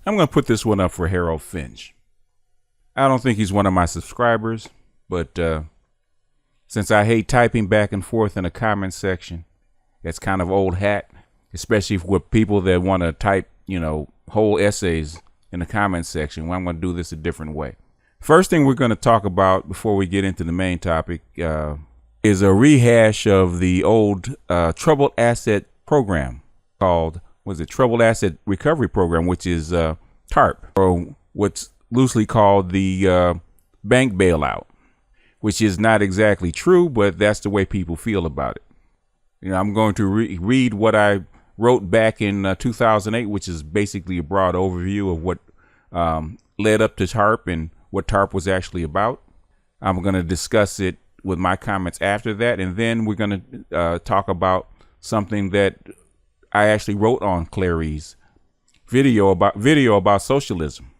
I'm going to put this one up for Harold Finch. I don't think he's one of my subscribers, but since I hate typing back and forth in the comment section, it's kind of old hat, especially with people that want to type, whole essays in the comment section. Well, I'm going to do this a different way. First thing we're going to talk about before we get into the main topic is a rehash of the old troubled asset program called, Troubled Asset Recovery Program, which is Tarp, or what's loosely called the bank bailout, which is not exactly true, but that's the way people feel about it. I'm going to read what I wrote back in 2008, which is basically a broad overview of what led up to Tarp and what Tarp was actually about. I'm going to discuss it with my comments after that, and then we're going to talk about something that I actually wrote on Clary's video about socialism,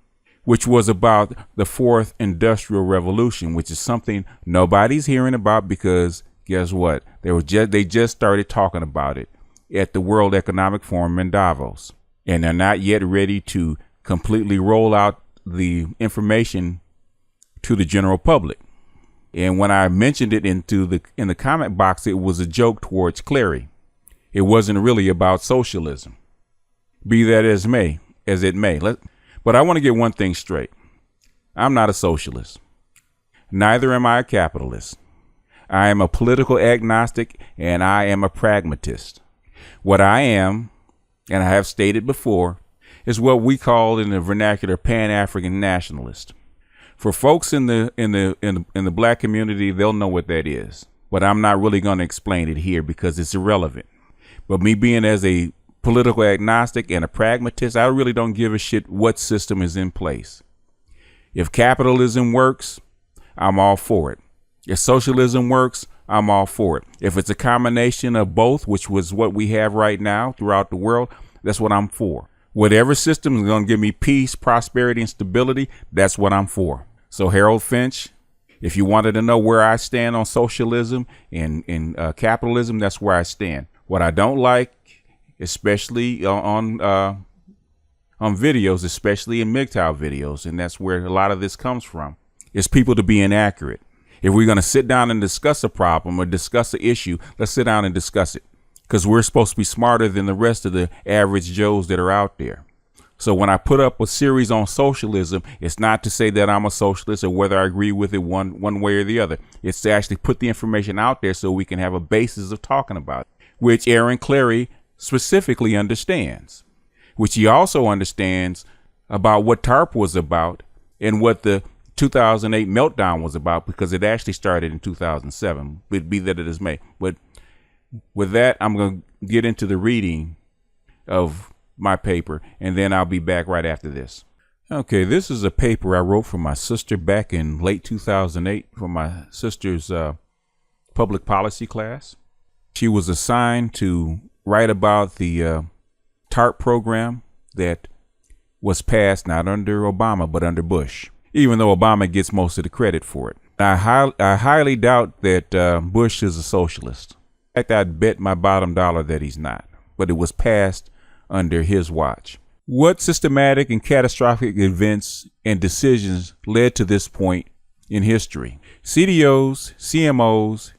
which was about the fourth industrial revolution, which is something nobody's hearing about because guess what? They just started talking about it at the World Economic Forum in Davos, and they're not yet ready to completely roll out the information to the general public. And when I mentioned it in the comment box, it was a joke towards Clary. It wasn't really about socialism. Be that as it may. But I want to get one thing straight. I'm not a socialist. Neither am I a capitalist. I am a political agnostic and I am a pragmatist. What I am, and I have stated before, is what we call in the vernacular Pan-African nationalist. For folks in the black community, they'll know what that is. But I'm not really going to explain it here because it's irrelevant. But me being as a political agnostic and a pragmatist, I really don't give a shit what system is in place. If capitalism works, I'm all for it. If socialism works, I'm all for it. If it's a combination of both, which was what we have right now throughout the world, that's what I'm for. Whatever system is going to give me peace, prosperity, and stability, that's what I'm for. So Harold Finch, if you wanted to know where I stand on socialism and capitalism, that's where I stand. What I don't like, especially on videos, especially in MGTOW videos, and that's where a lot of this comes from, is people to be inaccurate. If we're going to sit down and discuss a problem or discuss an issue, let's sit down and discuss it, because we're supposed to be smarter than the rest of the average Joes that are out there. So when I put up a series on socialism, it's not to say that I'm a socialist or whether I agree with it one way or the other. It's to actually put the information out there so we can have a basis of talking about it, which Aaron Clary specifically understands, which he also understands about what Tarp was about and what the 2008 meltdown was about, because it actually started in 2007. But be that it is may. But with that, I'm going to get into the reading of my paper, and then I'll be back right after this. Okay, this is a paper I wrote for my sister back in late 2008 for my sister's public policy class. She was assigned to write about the TARP program that was passed not under Obama, but under Bush, even though Obama gets most of the credit for it. I highly doubt that Bush is a socialist. In fact, I'd bet my bottom dollar that he's not, but it was passed under his watch. What systematic and catastrophic events and decisions led to this point in history? CDOs, CMOs,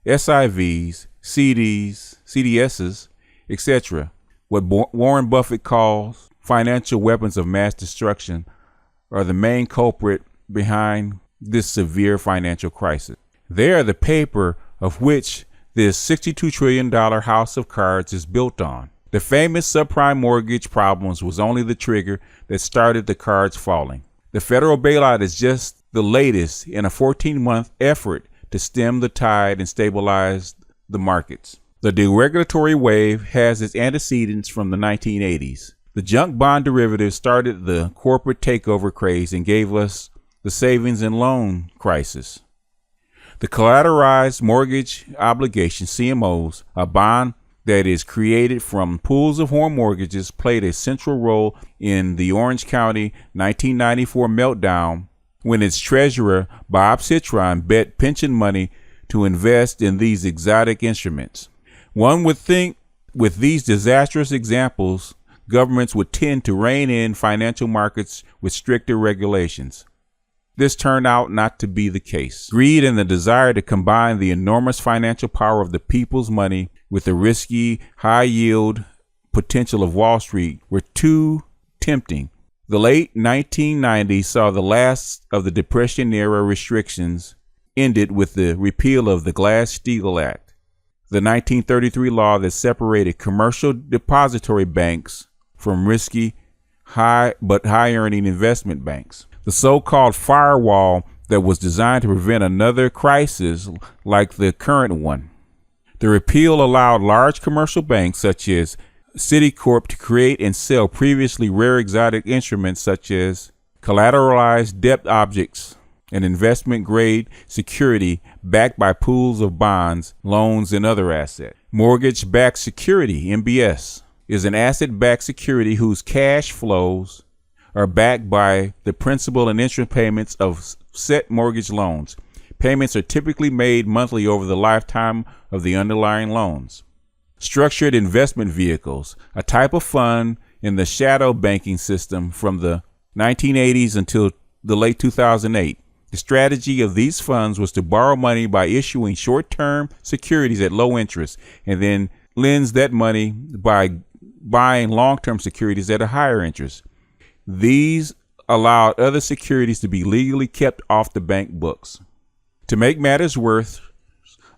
SIVs, CDs, CDSs, etc., what Warren Buffett calls financial weapons of mass destruction, are the main culprit behind this severe financial crisis. They are the paper of which this $62 trillion house of cards is built on. The famous subprime mortgage problems was only the trigger that started the cards falling. The federal bailout is just the latest in a 14-month effort to stem the tide and stabilize the markets. The deregulatory wave has its antecedents from the 1980s. The junk bond derivative started the corporate takeover craze and gave us the savings and loan crisis. The collateralized mortgage obligation, CMOs, a bond that is created from pools of home mortgages, played a central role in the Orange County 1994 meltdown when its treasurer, Bob Citron, bet pension money to invest in these exotic instruments. One would think with these disastrous examples governments would tend to rein in financial markets with stricter regulations. This turned out not to be the case. Greed and the desire to combine the enormous financial power of the people's money with the risky, high-yield potential of Wall Street were too tempting. The late 1990s saw the last of the Depression-era restrictions ended with the repeal of the Glass-Steagall Act, the 1933 law that separated commercial depository banks from risky, high-earning investment banks. The so-called firewall that was designed to prevent another crisis like the current one. The repeal allowed large commercial banks such as Citicorp to create and sell previously rare exotic instruments such as collateralized debt objects, an investment-grade security backed by pools of bonds, loans, and other assets. Mortgage-backed security, MBS, is an asset-backed security whose cash flows are backed by the principal and interest payments of set mortgage loans. Payments are typically made monthly over the lifetime of the underlying loans. Structured investment vehicles, a type of fund in the shadow banking system from the 1980s until the late 2008. The strategy of these funds was to borrow money by issuing short-term securities at low interest and then lends that money by buying long-term securities at a higher interest. These allowed other securities to be legally kept off the bank books. To make matters worse,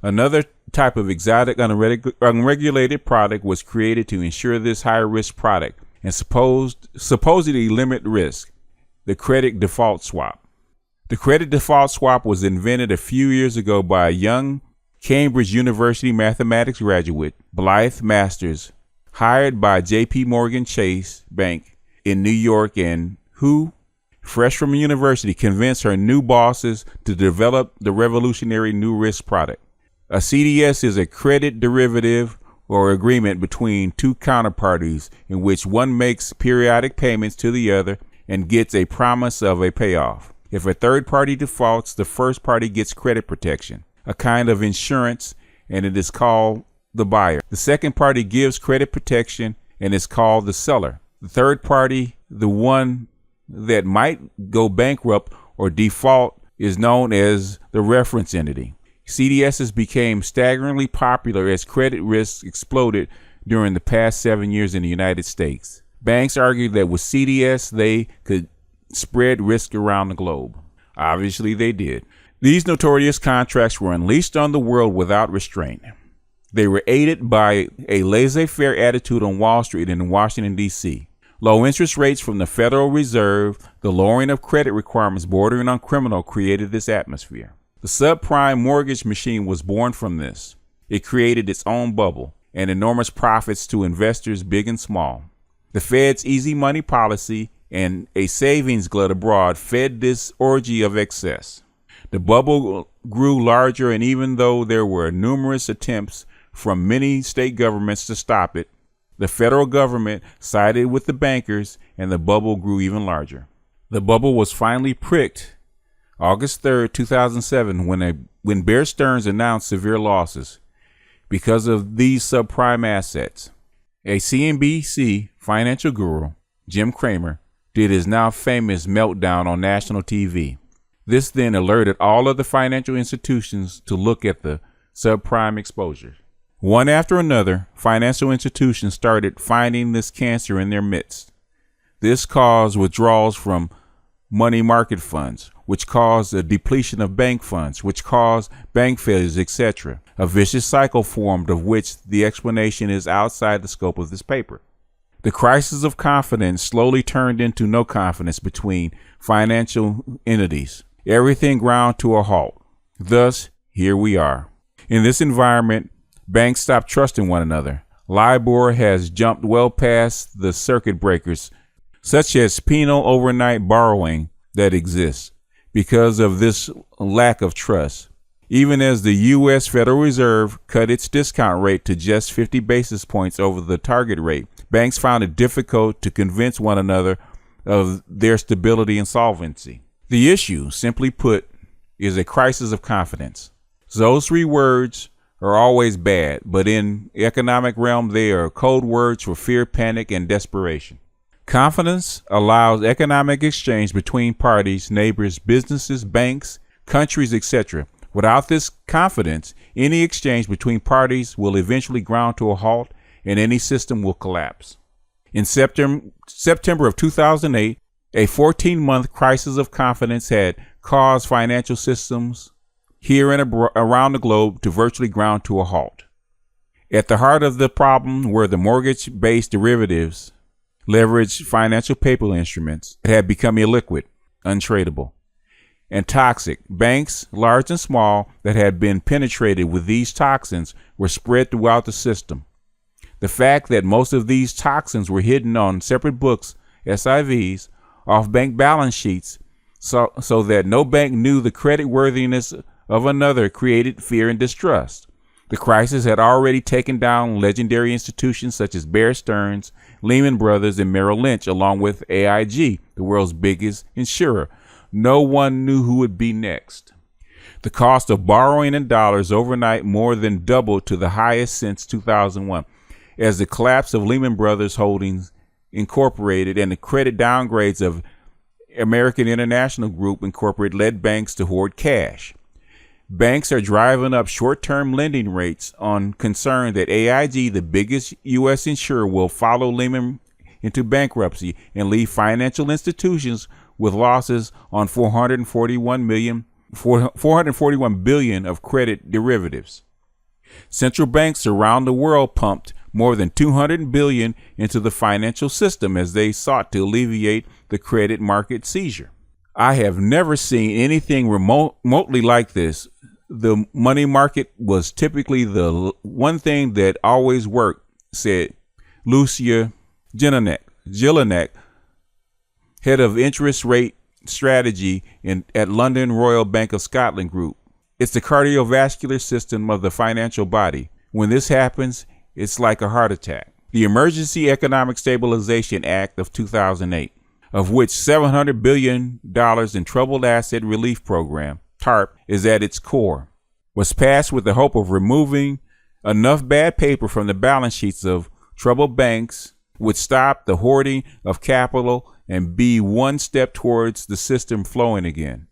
another type of exotic unregulated product was created to ensure this higher risk product and supposedly limit risk, the credit default swap. The credit default swap was invented a few years ago by a young Cambridge University mathematics graduate, Blythe Masters, hired by J.P. Morgan Chase Bank in New York, and who, fresh from university, convinced her new bosses to develop the revolutionary new risk product. A CDS is a credit derivative or agreement between two counterparties in which one makes periodic payments to the other and gets a promise of a payoff. If a third party defaults, the first party gets credit protection, a kind of insurance, and it is called the buyer. The second party gives credit protection and is called the seller. The third party, the one that might go bankrupt or default, is known as the reference entity. CDSs became staggeringly popular as credit risks exploded during the past 7 years in the United States. Banks argued that with CDS, they could spread risk around the globe. Obviously, they did. These notorious contracts were unleashed on the world without restraint. They were aided by a laissez-faire attitude on Wall Street and in Washington, D.C. Low interest rates from the Federal Reserve, the lowering of credit requirements bordering on criminal created this atmosphere. The subprime mortgage machine was born from this. It created its own bubble and enormous profits to investors big and small. The Fed's easy money policy and a savings glut abroad fed this orgy of excess. The bubble grew larger, and even though there were numerous attempts from many state governments to stop it, the federal government sided with the bankers, and the bubble grew even larger. The bubble was finally pricked August 3rd, 2007, when Bear Stearns announced severe losses because of these subprime assets. A CNBC financial guru, Jim Cramer, did his now famous meltdown on national TV. This then alerted all of the financial institutions to look at the subprime exposure. One after another, financial institutions started finding this cancer in their midst. This caused withdrawals from money market funds, which caused a depletion of bank funds, which caused bank failures, etc. A vicious cycle formed, of which the explanation is outside the scope of this paper. The crisis of confidence slowly turned into no confidence between financial entities. Everything ground to a halt. Thus, here we are. In this environment, banks stopped trusting one another. LIBOR has jumped well past the circuit breakers, such as penal overnight borrowing, that exists because of this lack of trust. Even as the U.S. Federal Reserve cut its discount rate to just 50 basis points over the target rate, banks found it difficult to convince one another of their stability and solvency. The issue, simply put, is a crisis of confidence. Those three words are always bad, but in the economic realm, they are code words for fear, panic, and desperation. Confidence allows economic exchange between parties, neighbors, businesses, banks, countries, etc. Without this confidence, any exchange between parties will eventually ground to a halt and any system will collapse. In September of 2008, a 14-month crisis of confidence had caused financial systems here and around the globe to virtually ground to a halt. At the heart of the problem were the mortgage-based derivatives, leveraged financial paper instruments that had become illiquid, untradeable, and toxic. Banks, large and small, that had been penetrated with these toxins were spread throughout the system. The fact that most of these toxins were hidden on separate books, SIVs, off bank balance sheets, so that no bank knew the credit worthiness of another created fear and distrust. The crisis had already taken down legendary institutions such as Bear Stearns, Lehman Brothers, and Merrill Lynch, along with AIG, the world's biggest insurer. No one knew who would be next. The cost of borrowing in dollars overnight more than doubled to the highest since 2001, as the collapse of Lehman Brothers Holdings Incorporated and the credit downgrades of American International Group Incorporated led banks to hoard cash. Banks are driving up short-term lending rates on concern that AIG, the biggest U.S. insurer, will follow Lehman into bankruptcy and leave financial institutions with losses on $441 billion of credit derivatives. Central banks around the world pumped more than $200 billion into the financial system as they sought to alleviate the credit market seizure. I have never seen anything remotely like this. The money market was typically the one thing that always worked, said Lucia Jelinek, head of interest rate strategy at London Royal Bank of Scotland Group. It's the cardiovascular system of the financial body. When this happens, it's like a heart attack. The Emergency Economic Stabilization Act of 2008, of which $700 billion in Troubled Asset Relief Program, Tarp, is at its core, was passed with the hope of removing enough bad paper from the balance sheets of troubled banks, would stop the hoarding of capital and be one step towards the system flowing again.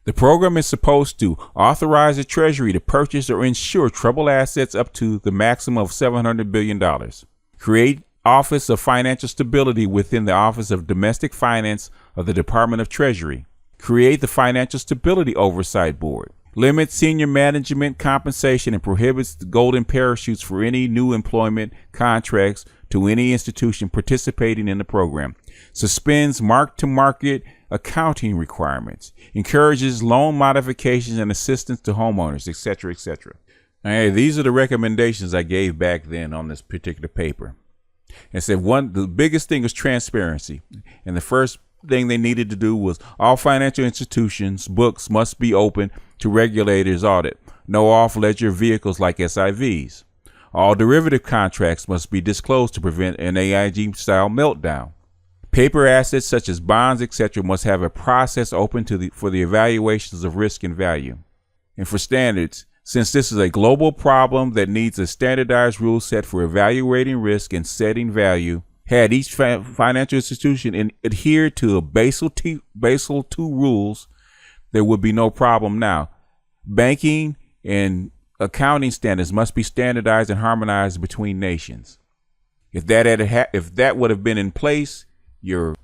The program is supposed to authorize the Treasury to purchase or insure troubled assets up to the maximum of $700 billion. Create Office of Financial Stability within the Office of Domestic Finance of the Department of Treasury. Create the Financial Stability Oversight Board. Limit senior management compensation and prohibits the golden parachutes for any new employment contracts to any institution participating in the program. Suspends mark-to-market accounting requirements. Encourages loan modifications and assistance to homeowners, etc., etc. Hey, these are the recommendations I gave back then on this particular paper. And said the biggest thing is transparency. And the first thing they needed to do was all financial institutions' books must be open to regulators' audit. No off-ledger vehicles like SIVs. All derivative contracts must be disclosed to prevent an AIG-style meltdown. Paper assets such as bonds, etc., must have a process open for the evaluations of risk and value. And for standards, since this is a global problem that needs a standardized rule set for evaluating risk and setting value, had each financial institution adhere to a Basel II rules, there would be no problem now. Banking and accounting standards must be standardized and harmonized between nations. If that would have been in place, your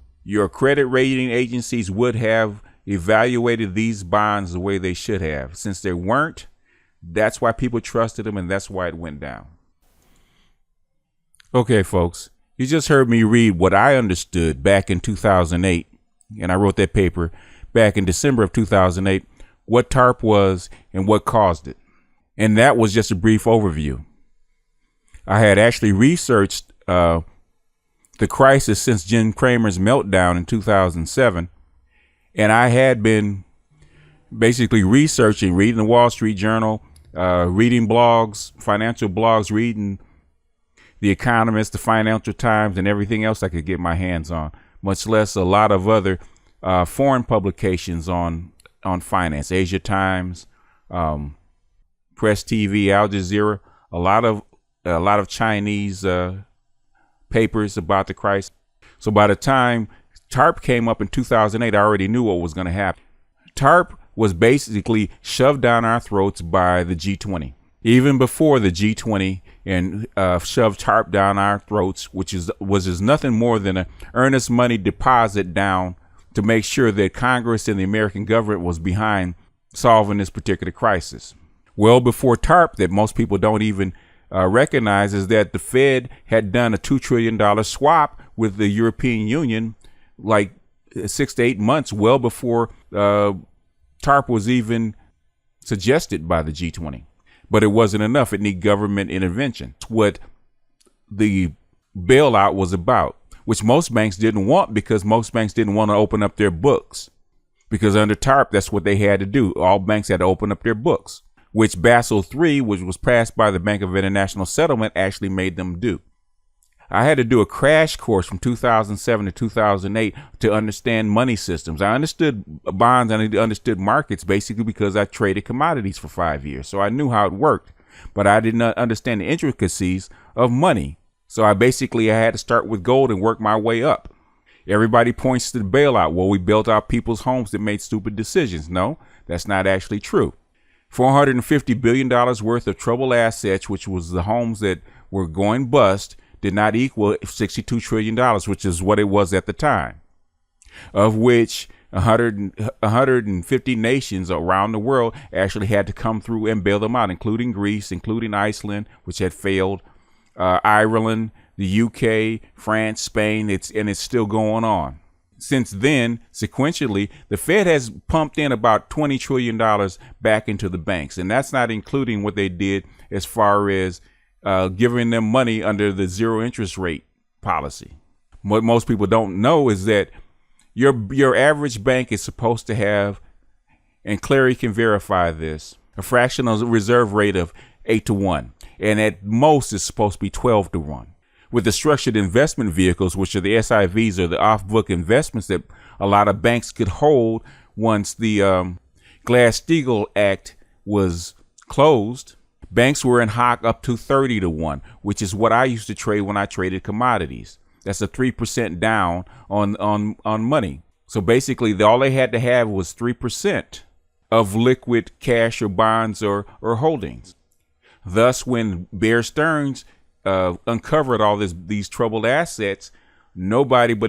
credit rating agencies would have evaluated these bonds the way they should have. Since they weren't, that's why people trusted them, and that's why it went down. Okay, folks, you just heard me read what I understood back in 2008, and I wrote that paper back in December of 2008, what TARP was and what caused it. And that was just a brief overview. I had actually researched the crisis since Jim Cramer's meltdown in 2007, and I had been basically reading the Wall Street Journal, reading blogs, financial blogs, reading The Economist, the Financial Times, and everything else I could get my hands on, much less a lot of other foreign publications on finance, Asia Times, Press TV, Al Jazeera, a lot of Chinese papers about the crisis. So by the time Tarp came up in 2008, I already knew what was going to happen. Tarp was basically shoved down our throats by the G20. Even before the G20 and shoved Tarp down our throats, which was nothing more than an earnest money deposit down to make sure that Congress and the American government was behind solving this particular crisis. Well before Tarp, that most people don't even recognize, is that the Fed had done a $2 trillion swap with the European Union like 6 to 8 months, well before Tarp was even suggested by the G20. But it wasn't enough. It needed government intervention. It's what the bailout was about, which most banks didn't want, because most banks didn't want to open up their books. Because under Tarp, that's what they had to do. All banks had to open up their books, which Basel III, which was passed by the Bank of International Settlement, actually made them do. I had to do a crash course from 2007 to 2008 to understand money systems. I understood bonds and I understood markets basically because I traded commodities for 5 years. So I knew how it worked, but I did not understand the intricacies of money. So I had to start with gold and work my way up. Everybody points to the bailout. Well, we built out people's homes that made stupid decisions. No, that's not actually true. $450 billion worth of troubled assets, which was the homes that were going bust, did not equal $62 trillion, which is what it was at the time, of which 150 nations around the world actually had to come through and bail them out, including Greece, including Iceland, which had failed, Ireland, the UK, France, Spain. It's still going on. Since then, sequentially, the Fed has pumped in about $20 trillion back into the banks, and that's not including what they did as far as giving them money under the zero interest rate policy. What most people don't know is that your average bank is supposed to have, and Clary can verify this, a fractional reserve rate of 8-to-1, and at most it's supposed to be 12-to-1. With the structured investment vehicles, which are the SIVs or the off-book investments that a lot of banks could hold once the Glass-Steagall Act was closed, banks were in hock up to 30-to-1, which is what I used to trade when I traded commodities. That's a 3% down on money. So basically, all they had to have was 3% of liquid cash or bonds or holdings. Thus, when Bear Stearns uncovered all these troubled assets, no banks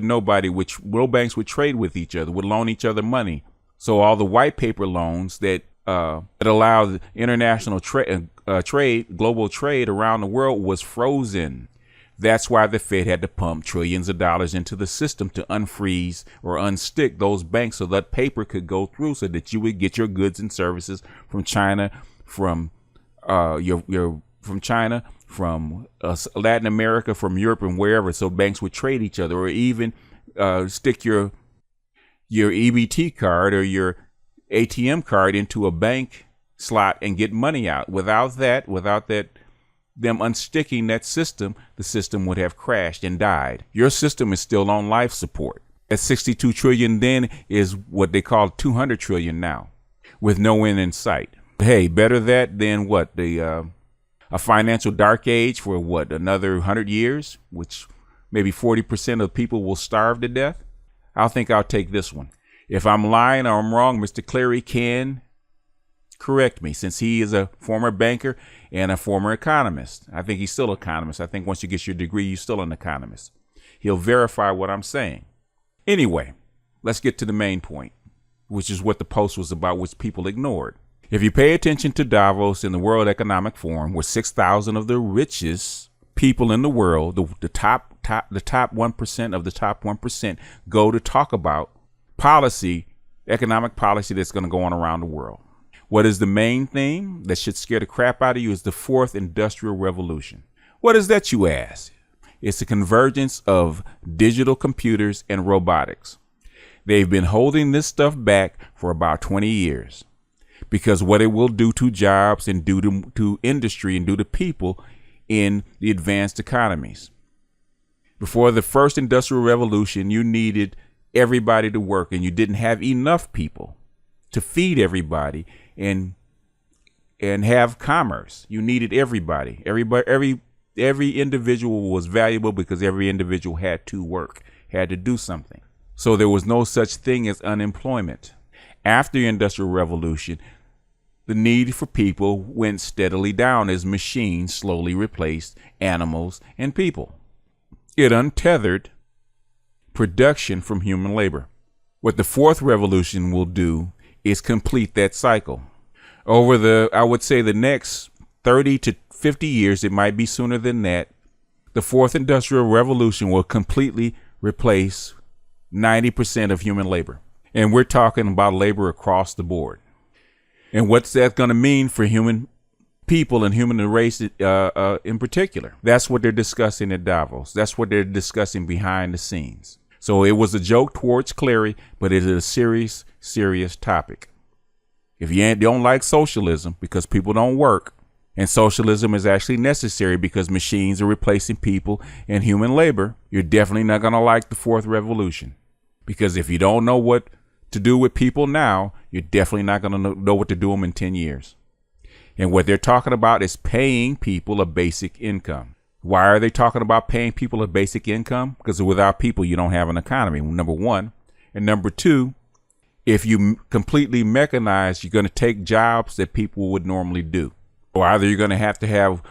would trade with each other, would loan each other money. So all the white paper loans that allowed international trade, global trade around the world was frozen. That's why the Fed had to pump trillions of dollars into the system to unfreeze or unstick those banks so that paper could go through, so that you would get your goods and services from China, from from Latin America, from Europe, and wherever. So banks would trade each other, or even stick your EBT card or your ATM card into a bank slot and get money out. Without that, them unsticking that system, the system would have crashed and died. Your system is still on life support. That 62 trillion then is what they call 200 trillion now, with no end in sight. Hey, better that than what, a financial dark age for what, another 100 years, which maybe 40% of people will starve to death? I think I'll take this one. If I'm lying or I'm wrong, Mr. Clary can correct me, since he is a former banker and a former economist. I think he's still an economist. I think once you get your degree, you're still an economist. He'll verify what I'm saying. Anyway, let's get to the main point, which is what the post was about, which people ignored. If you pay attention to Davos in the World Economic Forum, where 6,000 of the richest people in the world, the top 1% of the top 1%, go to talk about policy, economic policy that's going to go on around the world. What is the main theme that should scare the crap out of you is the fourth industrial revolution. What is that, you ask? It's the convergence of digital computers and robotics. They've been holding this stuff back for about 20 years because what it will do to jobs and do to industry and do to people in the advanced economies. Before the first industrial revolution, you needed everybody to work, and you didn't have enough people to feed everybody and and have commerce. You needed everybody. Every individual was valuable because every individual had to work, had to do something. So there was no such thing as unemployment. After the Industrial Revolution, the need for people went steadily down as machines slowly replaced animals and people. It untethered production from human labor. What the fourth revolution will do is complete that cycle. Over I would say the next 30 to 50 years, it might be sooner than that, the fourth industrial revolution will completely replace 90% of human labor. And we're talking about labor across the board. And what's that going to mean for human people and human race in particular? That's what they're discussing at Davos. That's what they're discussing behind the scenes. So it was a joke towards Clary, but it is a serious, serious topic. If you don't like socialism because people don't work, and socialism is actually necessary because machines are replacing people and human labor, you're definitely not going to like the fourth revolution. Because if you don't know what to do with people now, you're definitely not going to know what to do with them in 10 years. And what they're talking about is paying people a basic income. Why are they talking about paying people a basic income? Because without people, you don't have an economy, number one. And number two, if you completely mechanize, you're going to take jobs that people would normally do. Or either you're going to have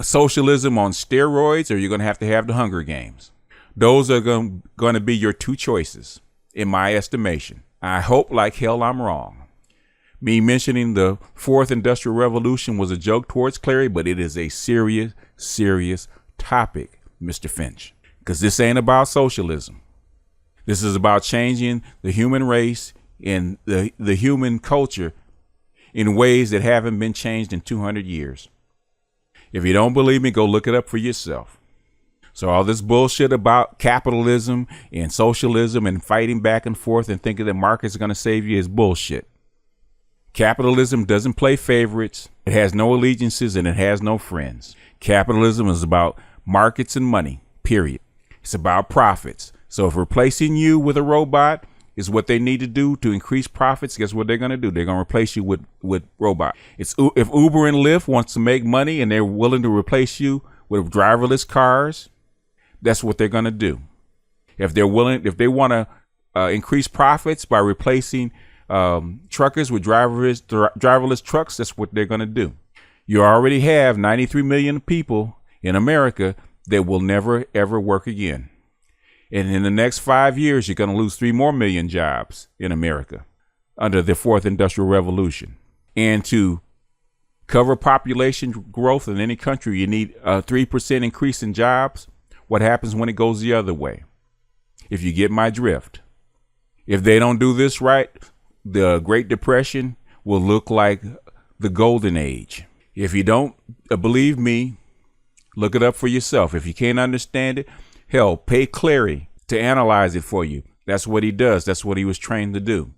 socialism on steroids, or you're going to have the Hunger Games. Those are going to be your two choices, in my estimation. I hope like hell I'm wrong. Me mentioning the fourth industrial revolution was a joke towards Clary, but it is a serious, serious topic, Mr. Finch. Because this ain't about socialism. This is about changing the human race and the human culture in ways that haven't been changed in 200 years. If you don't believe me, go look it up for yourself. So all this bullshit about capitalism and socialism and fighting back and forth and thinking that markets are going to save you is bullshit. Capitalism doesn't play favorites. It has no allegiances and it has no friends. Capitalism is about markets and money, period. It's about profits. So if replacing you with a robot is what they need to do to increase profits, guess what they're going to do? They're going to replace you with robot. If Uber and Lyft wants to make money and they're willing to replace you with driverless cars, that's what they're going to do. If they want to increase profits by replacing truckers with driverless trucks, that's what they're going to do. You already have 93 million people in America that will never, ever work again. And in the next 5 years, you're going to lose 3 more million jobs in America under the fourth industrial revolution. And to cover population growth in any country, you need a 3% increase in jobs. What happens when it goes the other way? If you get my drift. If they don't do this right, the Great Depression will look like the Golden Age. If you don't believe me, look it up for yourself. If you can't understand it, hell, pay Clary to analyze it for you. That's what he does. That's what he was trained to do.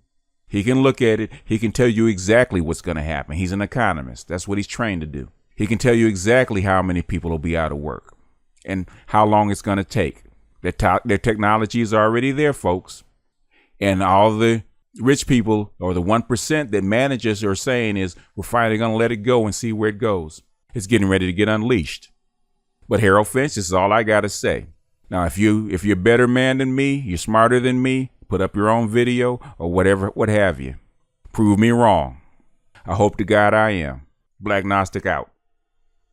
He can look at it. He can tell you exactly what's going to happen. He's an economist. That's what he's trained to do. He can tell you exactly how many people will be out of work and how long it's going to take. Their technology is already there, folks. And all the rich people, or the 1% that managers are saying is, we're finally going to let it go and see where it goes. It's getting ready to get unleashed. But Harold Finch, this is all I got to say. Now, if you're a better man than me, you're smarter than me, put up your own video or whatever, what have you. Prove me wrong. I hope to God I am. Black Gnostic out.